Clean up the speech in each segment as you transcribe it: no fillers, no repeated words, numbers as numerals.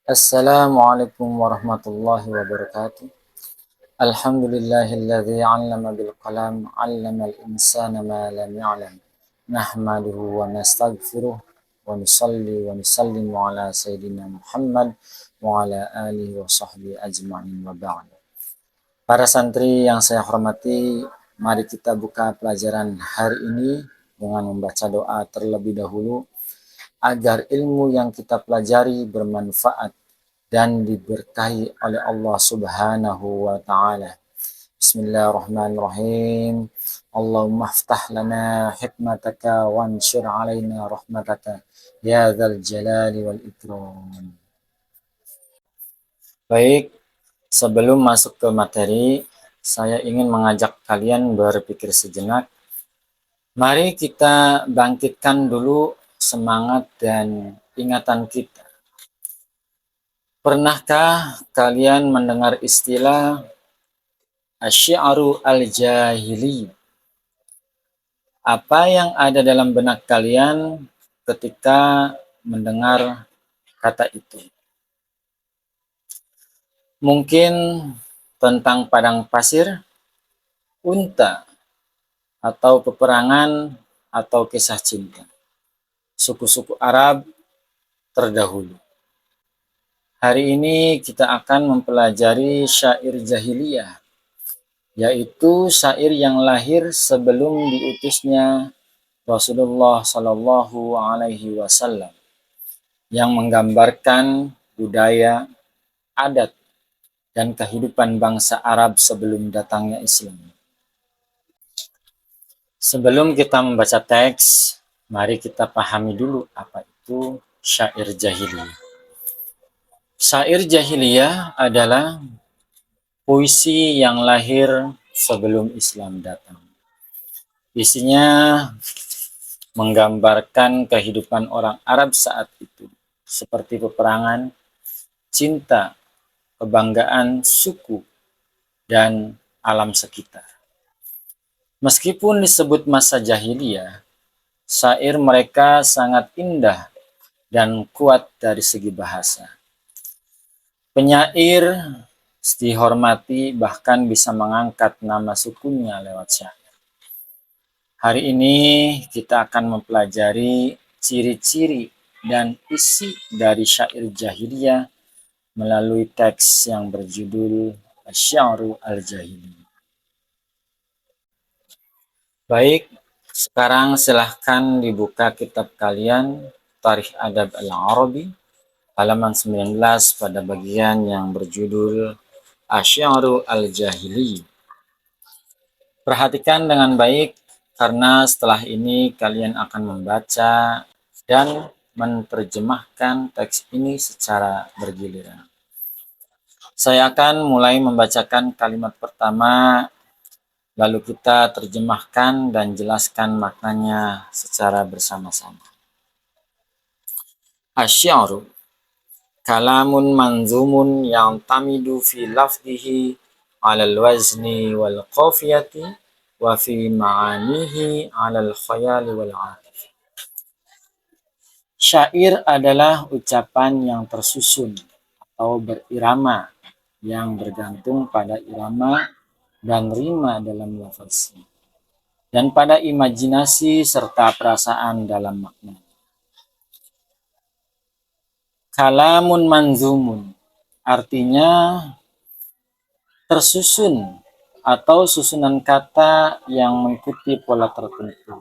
Assalamualaikum warahmatullahi wabarakatuh. Alhamdulillahilladzi 'allama bil qalam 'allamal insana ma lam ya'lam. Nahmaduhu wa nastaghfiruh wa nusalli wa nusallimu ala sayyidina Muhammad wa ala alihi wa sahbihi ajma'in wa ba'd. Para santri yang saya hormati, mari kita buka pelajaran hari ini dengan membaca doa terlebih dahulu agar ilmu yang kita pelajari bermanfaat dan diberkahi oleh Allah Subhanahu wa taala. Bismillahirrahmanirrahim. Allahumma aftah lana hikmataka wanshur alaina rahmataka ya dzal jalali wal ikram. Baik, sebelum masuk ke materi, saya ingin mengajak kalian berpikir sejenak. Mari kita bangkitkan dulu semangat dan ingatan kita. Pernahkah kalian mendengar istilah asy-syi'ru al-jahili? Apa yang ada dalam benak kalian ketika mendengar kata itu? Mungkin tentang padang pasir, unta, atau peperangan, atau kisah cinta. Suku-suku Arab terdahulu. Hari ini kita akan mempelajari syair jahiliyah, yaitu syair yang lahir sebelum diutusnya Rasulullah Shallallahu Alaihi Wasallam, yang menggambarkan budaya, adat, dan kehidupan bangsa Arab sebelum datangnya Islam. Sebelum kita membaca teks, mari kita pahami dulu apa itu syair jahiliyah. Syair jahiliyah adalah puisi yang lahir sebelum Islam datang. Isinya menggambarkan kehidupan orang Arab saat itu, seperti peperangan, cinta, kebanggaan suku, dan alam sekitar. Meskipun disebut masa jahiliyah, syair mereka sangat indah dan kuat dari segi bahasa. Penyair dihormati bahkan bisa mengangkat nama sukunya lewat syair. Hari ini kita akan mempelajari ciri-ciri dan isi dari syair jahiliyah melalui teks yang berjudul Asy-Syi'ru al-Jahili. Baik, sekarang silahkan dibuka kitab kalian Tarikh Adab Al-Arabi halaman 19 pada bagian yang berjudul Asy-Syi'ru al-Jahili. Perhatikan dengan baik karena setelah ini kalian akan membaca dan menerjemahkan teks ini secara bergiliran. Saya akan mulai membacakan kalimat pertama, lalu kita terjemahkan dan jelaskan maknanya secara bersama-sama. Asy-syi'ru kalamun manzumun yang tamidu fi lafdihi alal wazni wal qafiyati wa fi ma'anihi alal khayali wal atif. Syair adalah ucapan yang tersusun atau berirama yang bergantung pada irama dan rima dalam lafaznya dan pada imajinasi serta perasaan dalam makna. Kalamun manzumun artinya tersusun atau susunan kata yang mengikuti pola tertentu.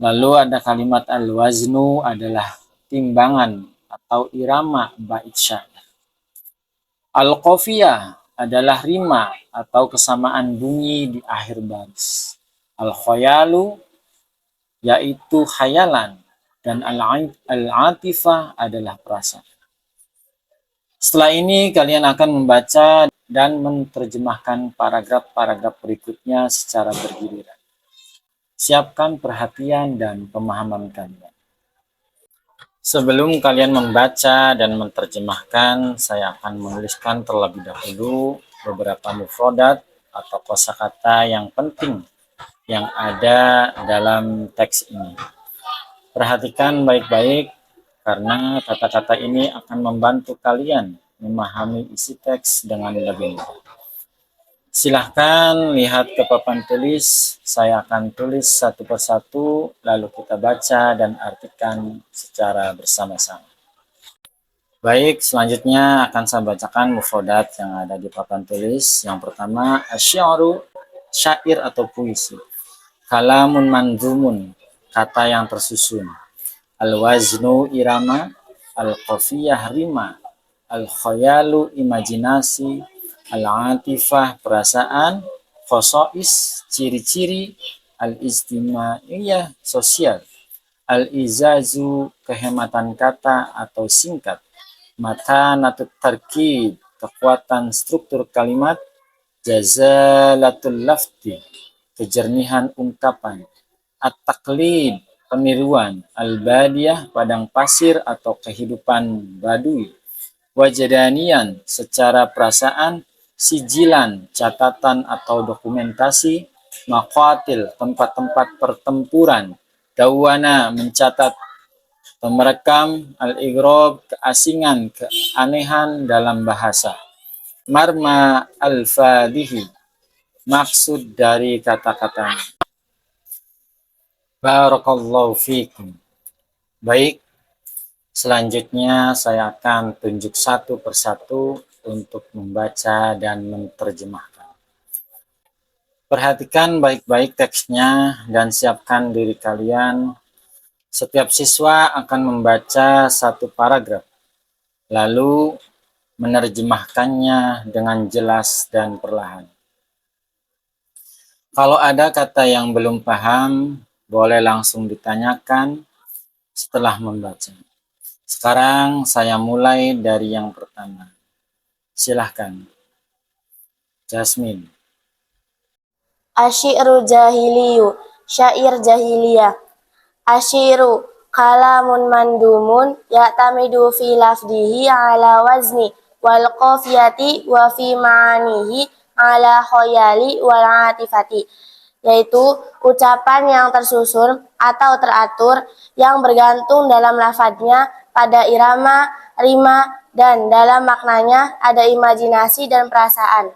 Lalu ada kalimat al-waznu adalah timbangan atau irama bait syair. Al-qafiyah adalah rima atau kesamaan bunyi di akhir baris. Al-khayalu yaitu khayalan dan al-atifah adalah perasaan. Setelah ini kalian akan membaca dan menerjemahkan paragraf-paragraf berikutnya secara bergiliran. Siapkan perhatian dan pemahaman kalian. Sebelum kalian membaca dan menerjemahkan, saya akan menuliskan terlebih dahulu beberapa mufradat atau kosakata yang penting yang ada dalam teks ini. Perhatikan baik-baik karena kata-kata ini akan membantu kalian memahami isi teks dengan lebih mudah. Silahkan lihat ke papan tulis, saya akan tulis satu persatu, lalu kita baca dan artikan secara bersama-sama. Baik, selanjutnya akan saya bacakan mufradat yang ada di papan tulis. Yang pertama, asy-syi'ru, syair atau puisi. Kalamun manzumun, kata yang tersusun. Al-waznu irama, al-qafiyah rima, al-khayalu imajinasi, al-atifah perasaan, khosois ciri-ciri, al-istimaiyah sosial, al-izazu kehematan kata atau singkat, matanatut tarkib kekuatan struktur kalimat, jazalatul lafzi kejernihan ungkapan, at-taqlid peniruan, al-badiyah padang pasir atau kehidupan badui, wajadanian secara perasaan, sijilan catatan atau dokumentasi, maqatil tempat-tempat pertempuran, dawana mencatat atau merekam, al-igrab keasingan, keanehan dalam bahasa, marma al-fadihi maksud dari kata-katanya. Barakallahu fikum. Baik, selanjutnya saya akan tunjuk satu persatu untuk membaca dan menerjemahkan. Perhatikan baik-baik teksnya dan siapkan diri kalian. Setiap siswa akan membaca satu paragraf, lalu menerjemahkannya dengan jelas dan perlahan. Kalau ada kata yang belum paham, boleh langsung ditanyakan setelah membaca. Sekarang saya mulai dari yang pertama. Silahkan. Jasmine. Asyi'ru jahiliyu, syair jahiliyah. Asyiru kalamun mandumun ya'tamidu fi lafdihi ala wazni wal qafiyati wa fi ma'anihi ala khoyali wal atifati, yaitu ucapan yang tersusun atau teratur yang bergantung dalam lafadznya pada irama, rima, dan dalam maknanya ada imajinasi dan perasaan.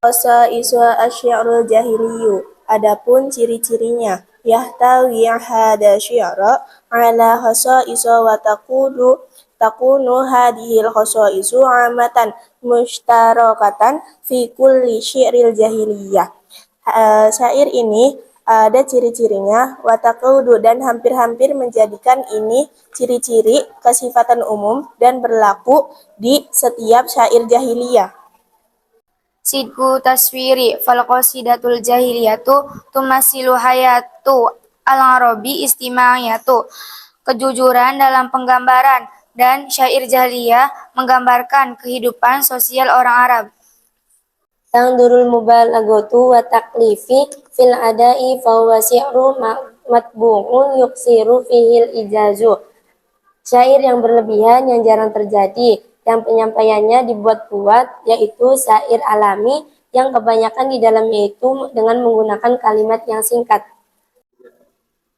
Khasaisu asy-syi'rul jahiliyu, adapun ciri-cirinya, yahtawi hada syi'ra ala khasaisu wa takunu hadhil khasaisu amatan mushtarakatan fi kulli syi'ril jahiliyah. Syair ini ada ciri-cirinya watakudu dan hampir-hampir menjadikan ini ciri-ciri kesifatan umum dan berlaku di setiap syair jahiliyah. Sidku taswiri fal qasidatul jahiliyatu tumasilu hayatu al-arabi istimaiyatu, kejujuran dalam penggambaran, dan syair jahiliyah menggambarkan kehidupan sosial orang Arab. Tangdurul mubalaghatu wa taklifi fil adai fa huwa syi'ru matbu'un yuksiru fihil ijazu, syair yang berlebihan yang jarang terjadi, yang penyampaiannya dibuat-buat, yaitu syair alami yang kebanyakan di dalamnya itu dengan menggunakan kalimat yang singkat.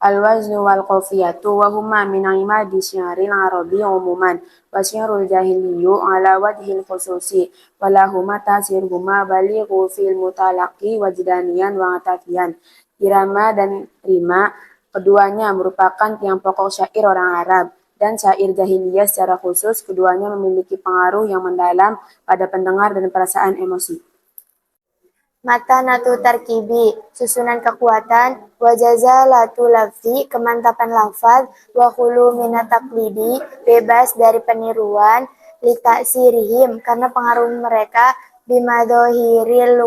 Al-waznu wal qafiyatu wa huma min imadi syi'ril arabi umuman wa syi'rul jahiliyyu ala wajhil khususi wa lahuma tasirhuma balighu fil mutalaqi wajdaniyan wa atafiyan. Irama dan rima keduanya merupakan tiang pokok syair orang Arab, dan syair jahiliyah secara khusus keduanya memiliki pengaruh yang mendalam pada pendengar dan perasaan emosi. Matanatu tarkibi, susunan kekuatan, wajazalatu lafzi, kemantapan lafaz, wa khulu minat taqlidi, bebas dari peniruan, litaksirihim, karena pengaruh mereka, bimadohiril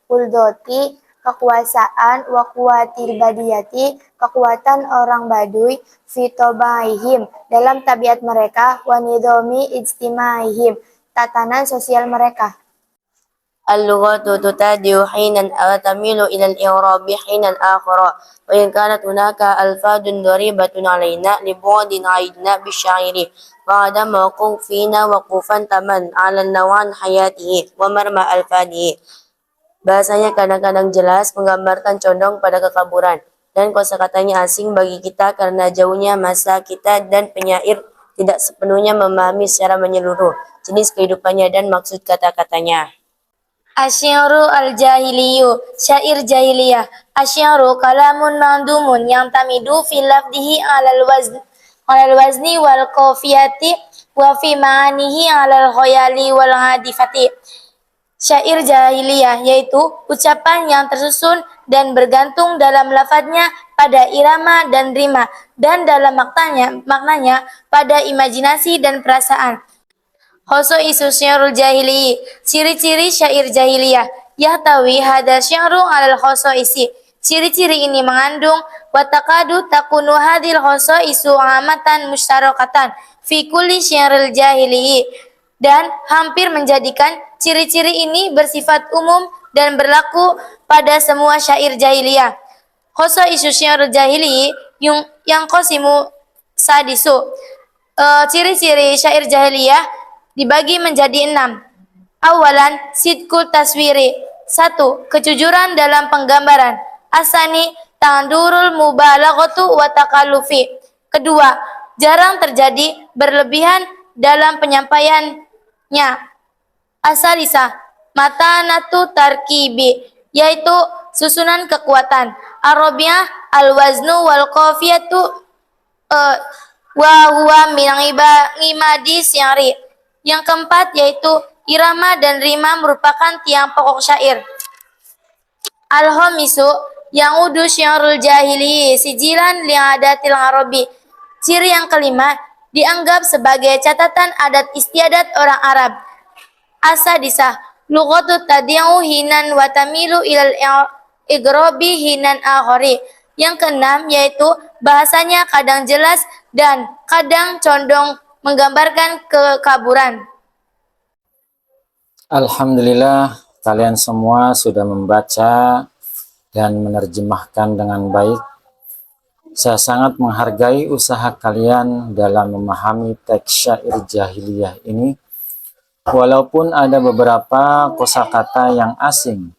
huldoti, kekuasaan, wa kuwatil badiyati, kekuatan orang Baduy, fitobaihim, dalam tabiat mereka, wa nidomi ijtimaihim, tatanan sosial mereka. Al-lughatu tutadiu hinan tamilu ila al-i'rabi hinan akhara wa in kanat hunaka alfadun daribatun alaina li bu'din aidna bisyairi wa adam mawqufina waqufan taman ala nawan hayatihi wa marma alfadihi. Bahasanya kadang-kadang jelas menggambarkan condong pada kekaburan, dan kosakatanya asing bagi kita karena jauhnya masa kita dan penyair tidak sepenuhnya memahami secara menyeluruh jenis kehidupannya dan maksud kata-katanya. Asyiru al-jahiliyu, syair jahiliyah. Asyiru kalamun mandumun yang tamidu fi lafdihi alal wazni wal qafiyati wa fi ma'anihi alal khayali wal hadifati. Syair jahiliyah yaitu ucapan yang tersusun dan bergantung dalam lafadznya pada irama dan rima dan dalam maknanya pada imajinasi dan perasaan. Khosoisu syairul jahili, ciri-ciri syair jahiliyah. Yahtawi hada syairu alal khosoisi. Ciri-ciri ini mengandung watakadu takunu hadil khosoisu amatan musyarakatan fi kulli syairil jahili, dan hampir menjadikan ciri-ciri ini bersifat umum dan berlaku pada semua syair jahiliyah. Khosoisu syairul jahili yang qasimu sadisu. Ciri-ciri syair jahiliyah dibagi menjadi 6. Awalan, sidqul taswiri. 1. Kejujuran dalam penggambaran. Asani, tandurul mubalaghatu wa takalufi. Kedua, jarang terjadi berlebihan dalam penyampaiannya. Asalisa, matanatu tarkibi, yaitu susunan kekuatan. Arabiyah, al-waznu wal qafiyatu wa huwa min ngimadi syari. Yang keempat yaitu irama dan rima merupakan tiang pokok syair. Al-khamisu yang udu syairul jahili sijilan li'adatil arabi. Ciri yang kelima dianggap sebagai catatan adat istiadat orang Arab. Asadisah lughatu tadi'u hinan wa tamilu ilal igrobi hinan akhari. Yang keenam yaitu bahasanya kadang jelas dan kadang condong menggambarkan kekaburan. Alhamdulillah, kalian semua sudah membaca dan menerjemahkan dengan baik. Saya sangat menghargai usaha kalian dalam memahami teks syair jahiliyah ini. Walaupun ada beberapa kosakata yang asing,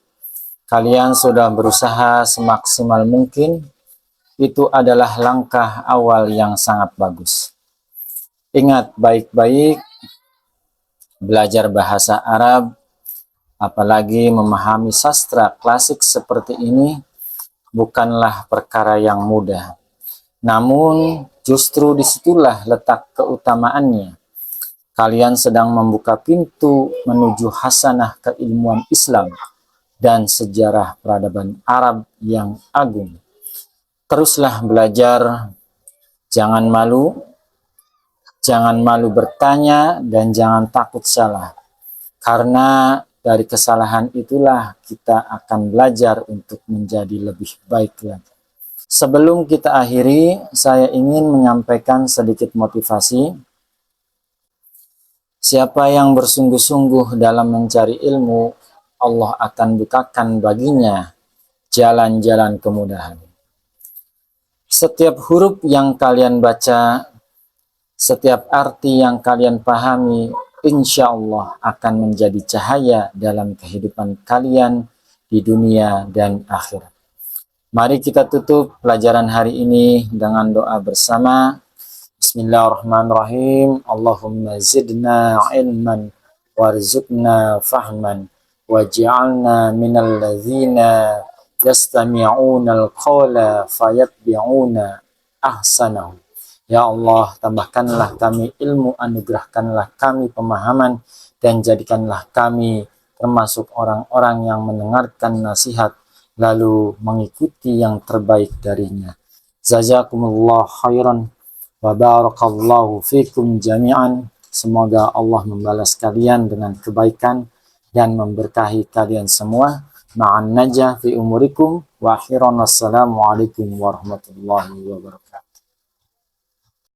kalian sudah berusaha semaksimal mungkin. Itu adalah langkah awal yang sangat bagus. Ingat baik-baik, belajar bahasa Arab, apalagi memahami sastra klasik seperti ini, bukanlah perkara yang mudah. Namun, justru disitulah letak keutamaannya. Kalian sedang membuka pintu menuju hasanah keilmuan Islam dan sejarah peradaban Arab yang agung. Teruslah belajar, jangan malu bertanya dan jangan takut salah. Karena dari kesalahan itulah kita akan belajar untuk menjadi lebih baik lagi. Sebelum kita akhiri, saya ingin menyampaikan sedikit motivasi. Siapa yang bersungguh-sungguh dalam mencari ilmu, Allah akan bukakan baginya jalan-jalan kemudahan. Setiap huruf yang kalian baca, setiap arti yang kalian pahami, insya Allah akan menjadi cahaya dalam kehidupan kalian di dunia dan akhirat. Mari kita tutup pelajaran hari ini dengan doa bersama. Bismillahirrahmanirrahim. Allahumma zidna ilman warzuqna fahman waj'alna minal ladzina yastami'una al-qawla fayattabi'una ahsanahu. Ya Allah, tambahkanlah kami ilmu, anugerahkanlah kami pemahaman, dan jadikanlah kami termasuk orang-orang yang mendengarkan nasihat, lalu mengikuti yang terbaik darinya. Jazakumullah khairan wa barakallahu fikum jami'an. Semoga Allah membalas kalian dengan kebaikan dan memberkahi kalian semua. Ma'an najah fi umurikum wa akhiran. Wassalamualaikum warahmatullahi wabarakatuh.